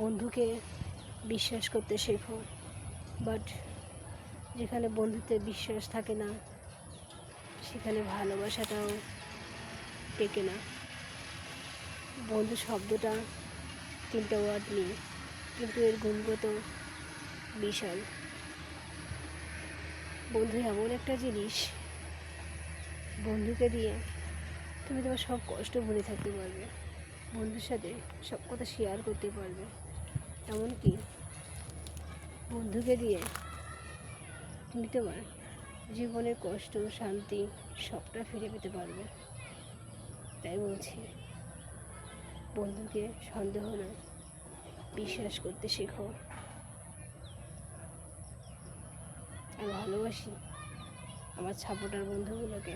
বন্ধুকে বিশ্বাস করতে শেখো, বাট যেখানে বন্ধুত্বে বিশ্বাস থাকে না সেখানে ভালোবাসাটাও টেকে না। বন্ধু শব্দটা 3টা ওয়ার্ড নিয়ে, কিন্তু এর গুণগত বিশাল। বন্ধু এমন একটা জিনিস, বন্ধুকে দিয়ে তুমি তোমার সব কষ্ট ভুলে থাকতে পারবে, বন্ধুর সাথে সব কথা শেয়ার করতে পারবে, এমনকি বন্ধুকে দিয়ে তুমি তোমার জীবনের কষ্ট শান্তি সবটা ফিরে পেতে পারবে। তাই বলছি, বন্ধুকে সন্দেহ না, বিশ্বাস করতে শেখো। আমি ভালোবাসি আমার সাপোর্টার বন্ধুগুলোকে।